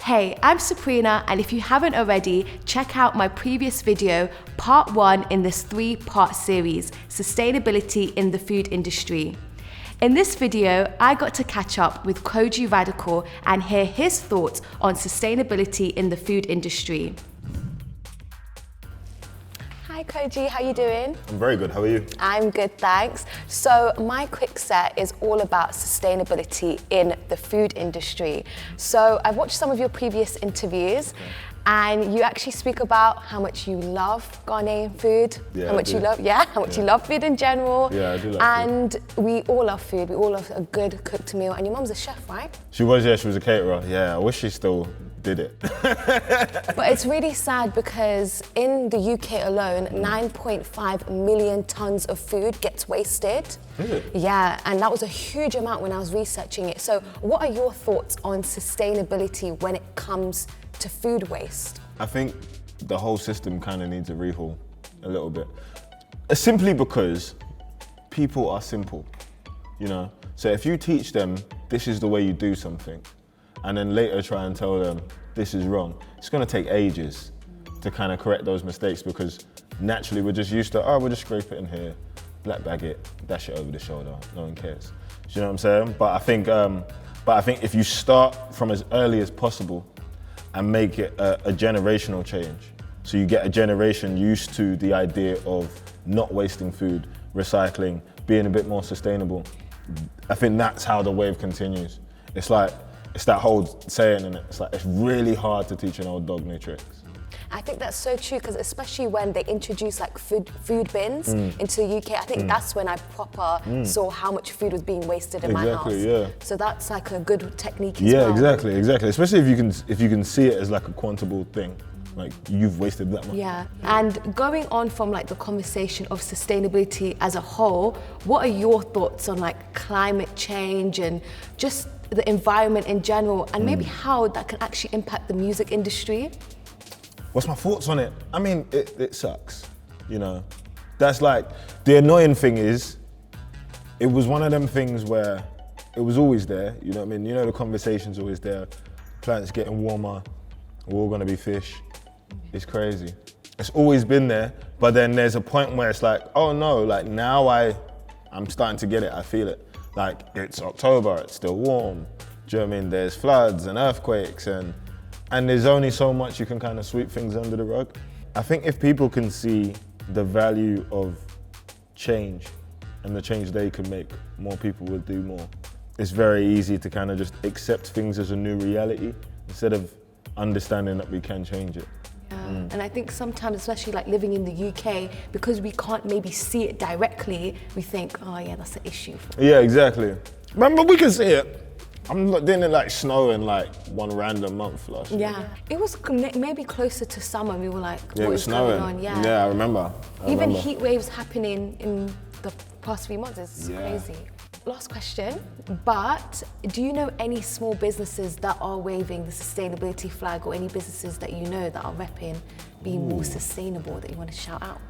Hey, I'm Sabrina, and if you haven't already, check out my previous video, part 1 in this 3-part series, Sustainability in the Food Industry. In this video, I got to catch up with Kojey Radical and hear his thoughts on sustainability in the food industry. Hi Kojey, how you doing? I'm very good, how are you? I'm good, thanks. So my quick set is all about sustainability in the food industry. So I've watched some of your previous interviews and you actually speak about how much you love Ghanaian food, Yeah, how much you love food in general. Yeah, I do like food. And we all love food, we all love a good cooked meal. And your mum's a chef, right? She was a caterer. Yeah, I wish she still did it. But it's really sad because in the UK alone, 9.5 million tons of food gets wasted. Is it? Yeah, and that was a huge amount when I was researching it. So what are your thoughts on sustainability when it comes to food waste? I think the whole system kind of needs a rehaul a little bit. Simply because people are simple, you know? So if you teach them this is the way you do something, and then later try and tell them this is wrong, it's gonna take ages to kind of correct those mistakes because naturally we're just used to, we'll just scrape it in here, black bag it, dash it over the shoulder, no one cares. Do you know what I'm saying? But I think if you start from as early as possible and make it a generational change, so you get a generation used to the idea of not wasting food, recycling, being a bit more sustainable, I think that's how the wave continues. It's that whole saying, and it's really hard to teach an old dog new tricks. I think that's so true because especially when they introduced like food bins into the UK, I think that's when I proper saw how much food was being wasted in my house. Yeah. So that's like a good technique as Yeah, well. exactly. Especially if you can see it as like a quantable thing, like you've wasted that much. Yeah, and going on from like the conversation of sustainability as a whole, what are your thoughts on like climate change and just the environment in general, and maybe how that can actually impact the music industry? What's my thoughts on it? I mean, it sucks, you know? That's like, the annoying thing is, it was one of them things where it was always there, you know what I mean? You know the conversation's always there, planet's getting warmer, we're all gonna be fish. It's crazy. It's always been there, but then there's a point where it's like, oh no, like now I'm starting to get it, I feel it. Like, it's October, it's still warm. Do you know what I mean? There's floods and earthquakes and there's only so much you can kind of sweep things under the rug. I think if people can see the value of change and the change they can make, more people will do more. It's very easy to kind of just accept things as a new reality instead of understanding that we can change it. And I think sometimes, especially like living in the UK, because we can't maybe see it directly, we think, oh yeah, that's an issue. Yeah, exactly. Remember, we can see it. Didn't it like snow in like one random month last year? Yeah, it was maybe closer to summer. We were like, Yeah, what it was is going snowing. on? Yeah, Yeah, I remember. Even heat waves happening in the past few months is Yeah. crazy. Last question, but do you know any small businesses that are waving the sustainability flag, or any businesses that you know that are repping being more sustainable that you want to shout out?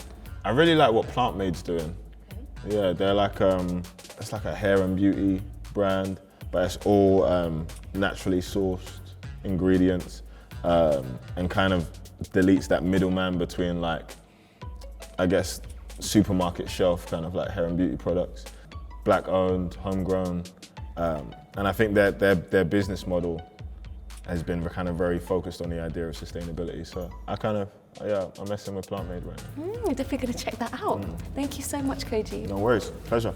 I really like what Plant Made's doing. Okay. Yeah, they're like, it's like a hair and beauty brand, but it's all naturally sourced ingredients and kind of deletes that middleman between like, I guess, supermarket shelf kind of like hair and beauty products. Black owned, homegrown, and I think that their business model has been kind of very focused on the idea of sustainability. So I'm messing with Plant Made right now. I'm definitely going to check that out. Thank you so much, Kojey. No worries, pleasure.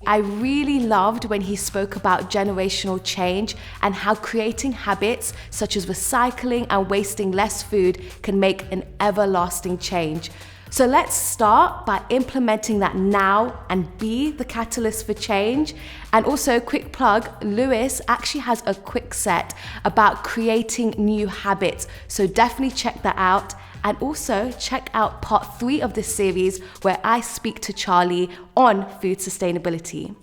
I really loved when he spoke about generational change and how creating habits such as recycling and wasting less food can make an everlasting change. So let's start by implementing that now and be the catalyst for change. And also, quick plug, Lewis actually has a quick set about creating new habits. So definitely check that out. And also check out part 3 of this series where I speak to Charlie on food sustainability.